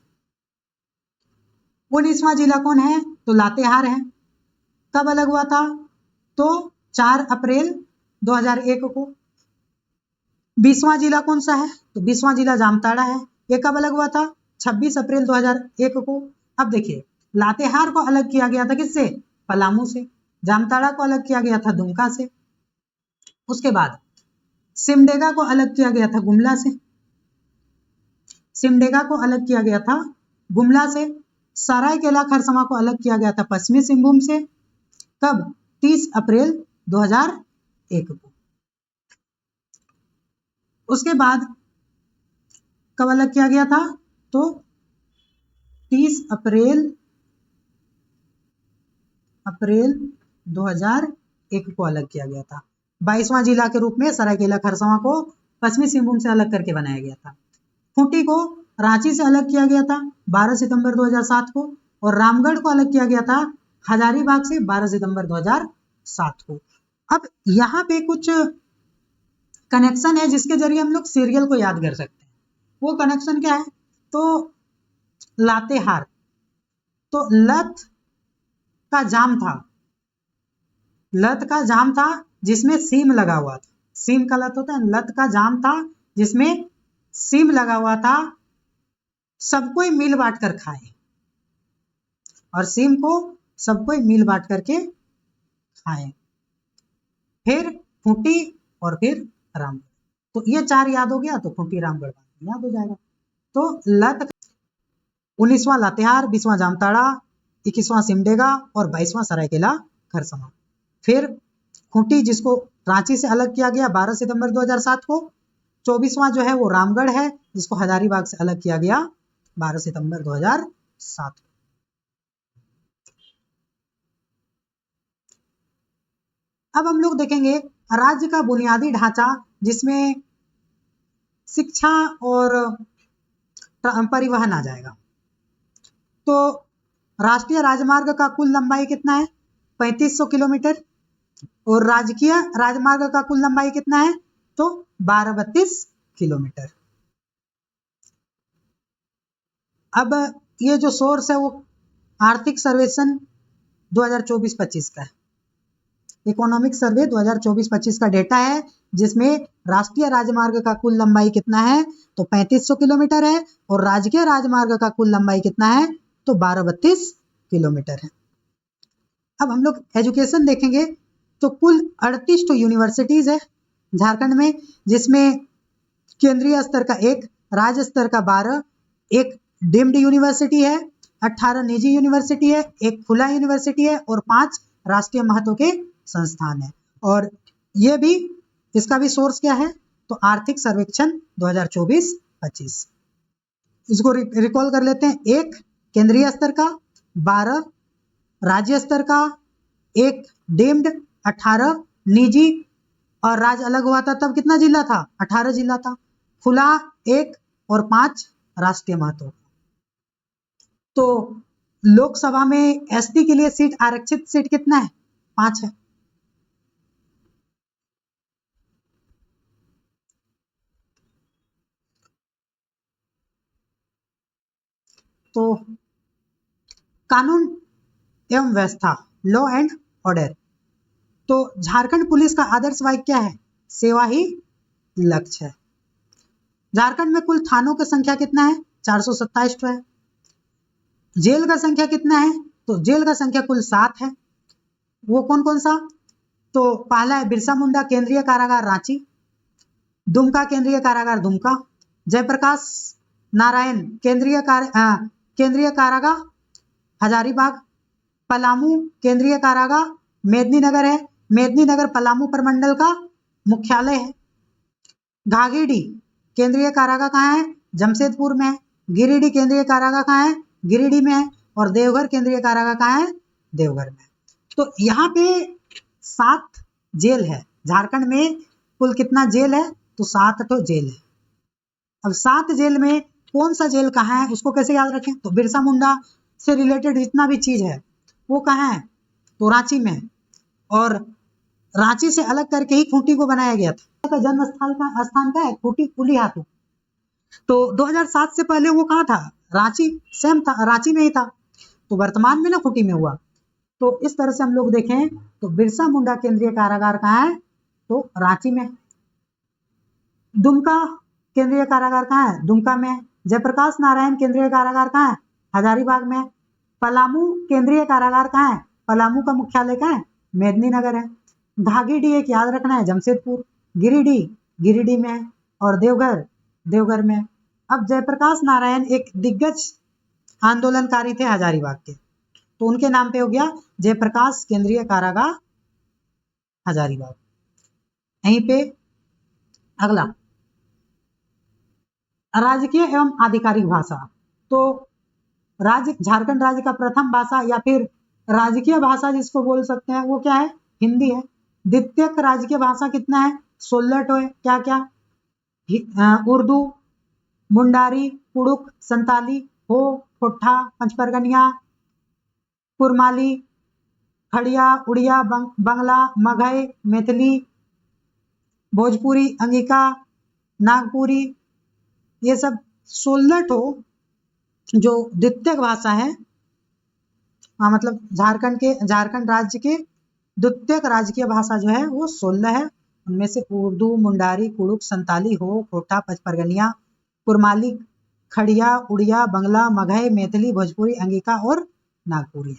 19वां जिला कौन है? तो लातेहार है। कब अलग हुआ था? तो 4 अप्रैल 2001 को। 20वां जिला कौन सा है? तो 20वां जिला जामताड़ा है। ये कब अलग हुआ था? 26 अप्रैल 2001 को। अब देखिए लातेहार को अलग किया गया था किससे? पलामू से। जामताड़ा को अलग किया गया था दुमका से। उसके बाद सिमडेगा को अलग किया गया था गुमला से, सिमडेगा को अलग किया गया था गुमला से। सरायकेला खरसावां को अलग किया गया था पश्चिमी सिंहभूम से। कब? 30 अप्रैल 2001 को। उसके बाद कब अलग किया गया था? तो 30 अप्रैल 2001 को अलग किया गया था। 22वां जिला के रूप में सरायकेला खरसावां को पश्चिमी सिंहभूम से अलग करके बनाया गया था। खूंटी को रांची से अलग किया गया था 12 सितंबर 2007 को, और रामगढ़ को अलग किया गया था हजारीबाग से 12 सितंबर 2007 को। अब यहाँ पे कुछ कनेक्शन है जिसके जरिए हम लोग सीरियल को याद कर सकते हैं। वो कनेक्शन क्या है? तो लातेहार, तो लत का जाम था, लत का जाम था जिसमें सीम लगा हुआ था। सीम का लत होता है, लत का जाम था जिसमें सीम लगा हुआ था। सबको ही मिल बांट कर खाए, और सीम को सबको ही मिल बांट करके खाए। फिर खूंटी और फिर रामगढ़, तो ये 4 याद हो गया तो खूंटी रामगढ़ याद हो जाएगा। तो लत 19वां लातेहार, 20वां जामताड़ा, 21वां सिमडेगा और 22वां सरायकेला खरसावां। फिर खूंटी जिसको रांची से अलग किया गया 12 सितंबर 2007 को। 24वां जो है वो रामगढ़ है जिसको हजारीबाग से अलग किया गया 12 सितंबर 2007 को। अब हम लोग देखेंगे राज्य का बुनियादी ढांचा जिसमें शिक्षा और परिवहन आ जाएगा। तो राष्ट्रीय राजमार्ग का कुल लंबाई कितना है? 3500 किलोमीटर, और राजकीय राजमार्ग का कुल लंबाई कितना है? तो 1232 किलोमीटर। अब ये जो सोर्स है वो आर्थिक सर्वेक्षण 2024-25 का है, इकोनॉमिक सर्वे 2024-25 का डेटा है, जिसमें राष्ट्रीय राजमार्ग का कुल लंबाई कितना है? तो 3500 किलोमीटर है, और राजकीय राजमार्ग का कुल लंबाई कितना है? तो 1232 किलोमीटर है। अब हम लोग एजुकेशन देखेंगे तो कुल 38 तो यूनिवर्सिटीज है झारखंड में, जिसमें केंद्रीय स्तर का 1, राज्य स्तर का 12, एक डीम्ड यूनिवर्सिटी है, 18 निजी यूनिवर्सिटी है, एक खुला यूनिवर्सिटी है, और 5 राष्ट्रीय महत्व के संस्थान है। और ये भी, इसका भी सोर्स क्या है? तो आर्थिक सर्वेक्षण 2024-25। इसको रिकॉल कर लेते हैं। 1 केंद्रीय स्तर का, 12 राज्य स्तर का, 1 डीम्ड, 18 निजी, और राज्य अलग हुआ था तब कितना जिला था? 18 जिला था। खुला 1 और 5 राष्ट्रीय महत्व। तो लोकसभा में एसटी के लिए सीट, आरक्षित सीट कितना है? 5 है। तो कानून एवं व्यवस्था, लॉ एंड ऑर्डर, तो झारखंड पुलिस का आदर्श वाक्य क्या है? सेवा ही लक्ष्य है। झारखंड में कुल थानों की संख्या कितना है? 427 है। जेल का संख्या कितना है? तो जेल का संख्या कुल 7 है। वो कौन कौन सा? तो पहला है बिरसा मुंडा केंद्रीय कारागार रांची, दुमका केंद्रीय कारागार दुमका, जयप्रकाश नारायण केंद्रीय कारागार हजारीबाग, पलामू केंद्रीय कारागार मेदिनीनगर है, मेदिनीनगर पलामू प्रमंडल का मुख्यालय है। घाघीडीह केंद्रीय कारागार कहाँ है? जमशेदपुर में है। गिरिडीह केंद्रीय कारागार कहाँ है? गिरिडीह में है। और देवघर केंद्रीय कारागार कहाँ है? देवघर में। तो यहाँ पे 7 जेल है झारखंड में। कुल कितना जेल है? तो 7 तो जेल है। अब 7 जेल में कौन सा जेल कहाँ है उसको कैसे याद रखें? तो बिरसा मुंडा से रिलेटेड जितना भी चीज है वो कहाँ है? तो रांची में है। और रांची से अलग करके ही खूंटी को बनाया गया था। जन्म स्थान का है खूंटी कुली हाथू। तो 2007 से पहले वो कहाँ था? रांची सेम था, रांची में ही था। तो वर्तमान में ना खूंटी में हुआ। तो इस तरह से हम लोग देखें तो बिरसा मुंडा केंद्रीय कारागार कहाँ है? तो रांची में। दुमका केंद्रीय कारागार कहाँ है? दुमका में। जयप्रकाश नारायण केंद्रीय कारागार कहाँ है? हजारीबाग में। पलामू केंद्रीय कारागार कहाँ है? पलामू का मुख्यालय कहाँ है? मेदिनीनगर है। घाघीडीह एक याद रखना है जमशेदपुर, गिरिडीह गिरिडीह में है, और देवघर देवघर में है। अब जयप्रकाश नारायण एक दिग्गज आंदोलनकारी थे हजारीबाग के, तो उनके नाम पे हो गया जयप्रकाश केंद्रीय कारागार हजारीबाग। यहीं पे अगला राजकीय एवं आधिकारिक भाषा, तो राज्य झारखंड राज्य का प्रथम भाषा या फिर राजकीय भाषा जिसको बोल सकते हैं वो क्या है, हिंदी है। द्वितीयक राजकीय भाषा कितना है, 16 है। क्या क्या, उर्दू, मुंडारी, कुड़ुक, संताली, हो, ठोठा, पंचपरगनिया, कुरमाली, खड़िया, उड़िया, बंगला, मगही, मैथिली, भोजपुरी, अंगिका, नागपुरी, ये सब 16 जो द्वितीयक भाषा है, मतलब झारखंड राज्य के द्वितीयक राजकीय भाषा जो है वो 16 है। उनमें से उर्दू, मुंडारी, कुड़ुक, संताली, हो, खोटा, पचपरगनिया, कुरमाली, खड़िया, उड़िया, बंगला, मगही, मैथिली, भोजपुरी, अंगिका और नागपुरी।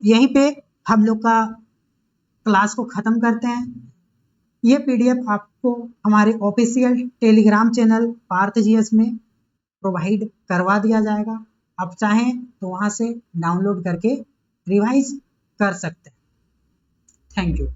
यहीं पे हम लोग का क्लास को ख़त्म करते हैं। ये पीडीएफ आपको हमारे official Telegram channel Parth GS में प्रोवाइड करवा दिया जाएगा। आप चाहें तो वहाँ से डाउनलोड करके रिवाइज कर सकते हैं। Thank you.